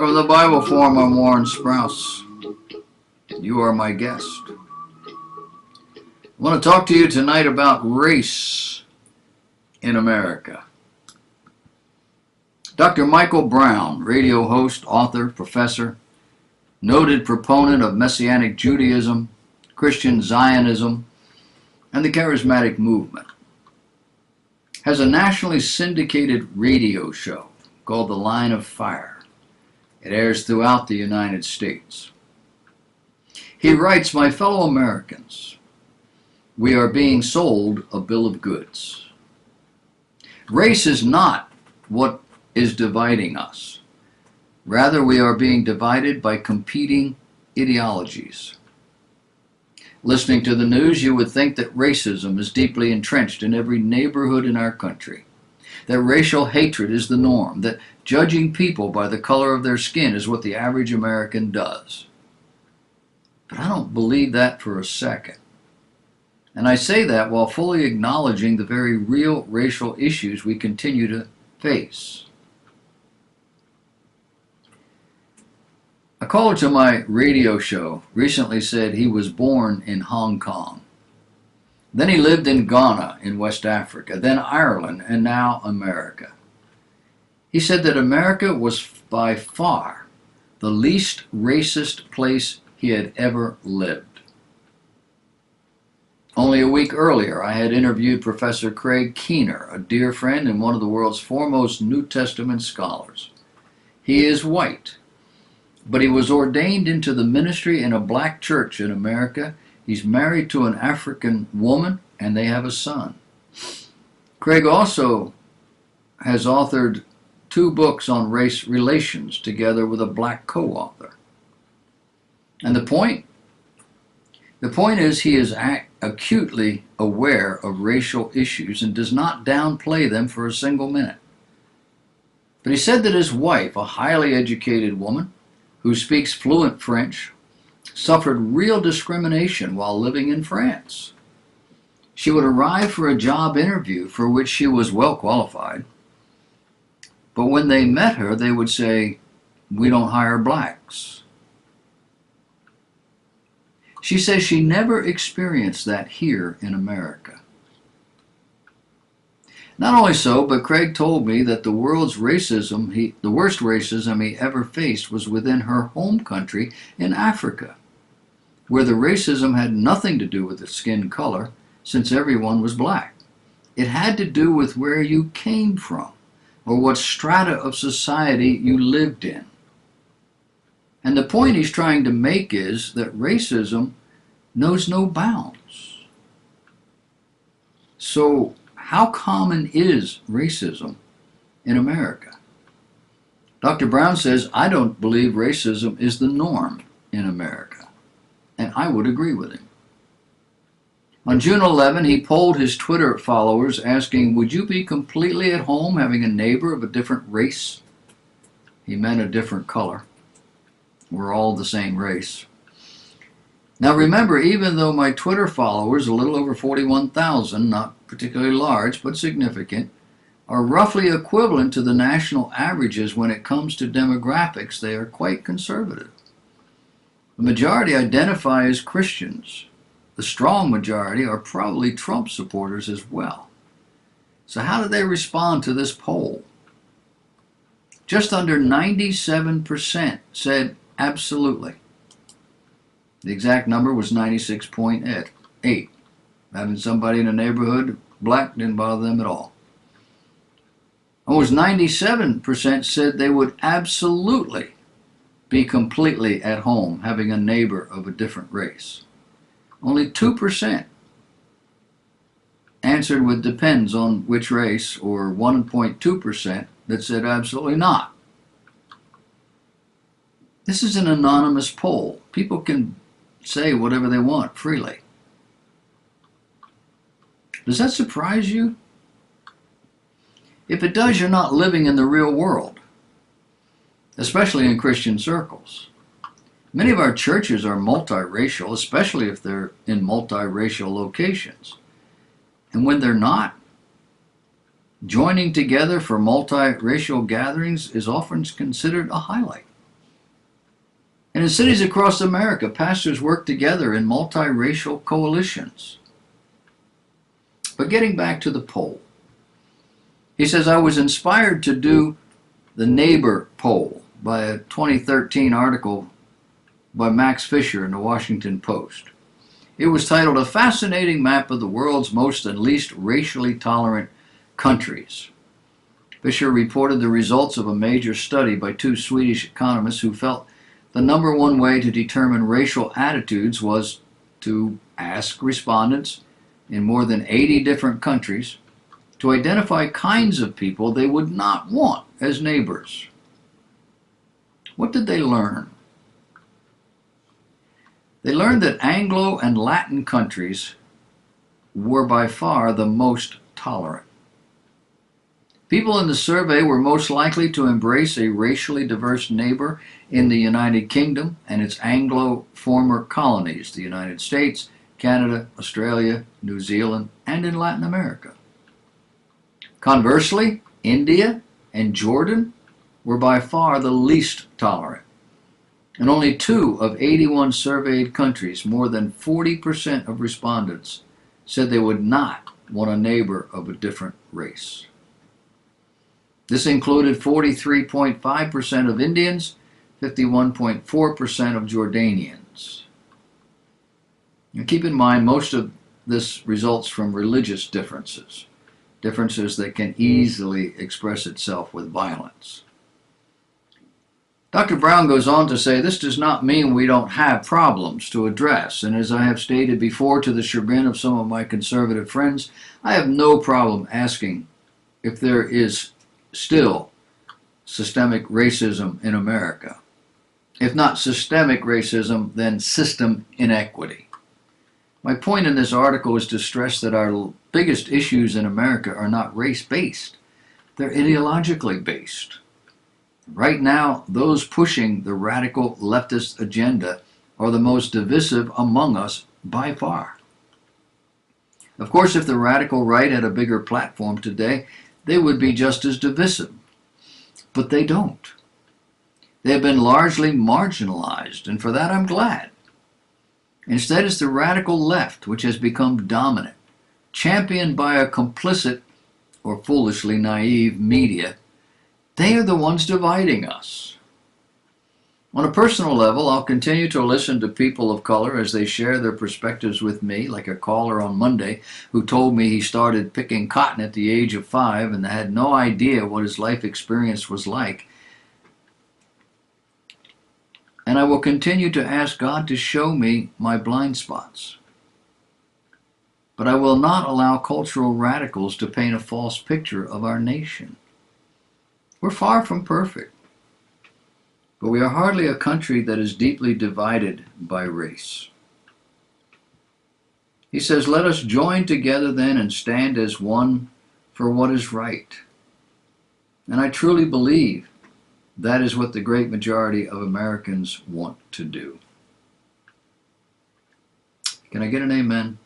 Welcome to the Bible Forum. I'm Warren Sprouse. You are my guest. I want to talk to you tonight about race in America. Dr. Michael Brown, radio host, author, professor, noted proponent of Messianic Judaism, Christian Zionism, and the charismatic movement, has a nationally syndicated radio show called The Line of Fire. It airs throughout the United States. He writes, "My fellow Americans, we are being sold a bill of goods. Race is not what is dividing us. Rather, we are being divided by competing ideologies. Listening to the news, you would think that racism is deeply entrenched in every neighborhood in our country, that racial hatred is the norm, that judging people by the color of their skin is what the average American does. But I don't believe that for a second. And I say that while fully acknowledging the very real racial issues we continue to face." A caller to my radio show recently said he was born in Hong Kong. Then he lived in Ghana in West Africa, then Ireland, and now America. He said that America was by far the least racist place he had ever lived. Only a week earlier, I had interviewed Professor Craig Keener, a dear friend and one of the world's foremost New Testament scholars. He is white, but he was ordained into the ministry in a black church in America. He's married to an African woman, and they have a son. Craig also has authored 2 books on race relations together with a black co-author. And the point is he is acutely aware of racial issues and does not downplay them for a single minute. But he said that his wife, a highly educated woman who speaks fluent French, suffered real discrimination while living in France. She would arrive for a job interview for which she was well qualified, but when they met her, they would say, "We don't hire blacks." She says she never experienced that here in America. Not only so, but Craig told me that the worst racism he ever faced was within her home country in Africa, where the racism had nothing to do with the skin color, since everyone was black. It had to do with where you came from, or what strata of society you lived in. And the point he's trying to make is that racism knows no bounds. So, how common is racism in America? Dr. Brown says, "I don't believe racism is the norm in America." And I would agree with him. On June 11, he polled his Twitter followers asking, "Would you be completely at home having a neighbor of a different race?" He meant a different color. We're all the same race. Now remember, even though my Twitter followers, a little over 41,000, not particularly large but significant, are roughly equivalent to the national averages when it comes to demographics, they are quite conservative. The majority identify as Christians. The strong majority are probably Trump supporters as well. So how did they respond to this poll? Just under 97% said absolutely. The exact number was 96.8. Having somebody in a neighborhood black didn't bother them at all. Almost 97% said they would absolutely be completely at home having a neighbor of a different race. Only 2% answered with depends on which race, or 1.2% that said absolutely not. This is an anonymous poll. People can say whatever they want freely. Does that surprise you? If it does, you're not living in the real world, especially in Christian circles. Many of our churches are multiracial, especially if they're in multiracial locations. And when they're not, joining together for multiracial gatherings is often considered a highlight. And in cities across America, pastors work together in multiracial coalitions. But getting back to the poll, he says, I was inspired to do the neighbor poll by a 2013 article by Max Fisher in the Washington Post. It was titled A Fascinating Map of the World's Most and Least Racially Tolerant Countries. Fisher reported the results of a major study by two Swedish economists who felt the number one way to determine racial attitudes was to ask respondents in more than 80 different countries to identify kinds of people they would not want as neighbors. What did they learn? They learned that Anglo and Latin countries were by far the most tolerant. People in the survey were most likely to embrace a racially diverse neighbor in the United Kingdom and its Anglo former colonies, the United States, Canada, Australia, New Zealand, and in Latin America. Conversely, India and Jordan were by far the least tolerant. In only 2 of 81 surveyed countries, more than 40% of respondents said they would not want a neighbor of a different race. This included 43.5% of Indians, 51.4% of Jordanians. Now keep in mind, most of this results from religious differences that can easily express itself with violence. Dr. Brown goes on to say, this does not mean we don't have problems to address, and as I have stated before to the chagrin of some of my conservative friends, I have no problem asking if there is still systemic racism in America. If not systemic racism, then system inequity. My point in this article is to stress that our biggest issues in America are not race-based. They're ideologically based. Right now, those pushing the radical leftist agenda are the most divisive among us by far. Of course, if the radical right had a bigger platform today, they would be just as divisive. But they don't. They have been largely marginalized, and for that I'm glad. Instead, it's the radical left which has become dominant, championed by a complicit or foolishly naive media. They are the ones dividing us. On a personal level, I'll continue to listen to people of color as they share their perspectives with me, like a caller on Monday who told me he started picking cotton at the age of 5 and had no idea what his life experience was like. And I will continue to ask God to show me my blind spots. But I will not allow cultural radicals to paint a false picture of our nation. We're far from perfect, but we are hardly a country that is deeply divided by race. He says, let us join together then and stand as one for what is right. And I truly believe that is what the great majority of Americans want to do. Can I get an amen?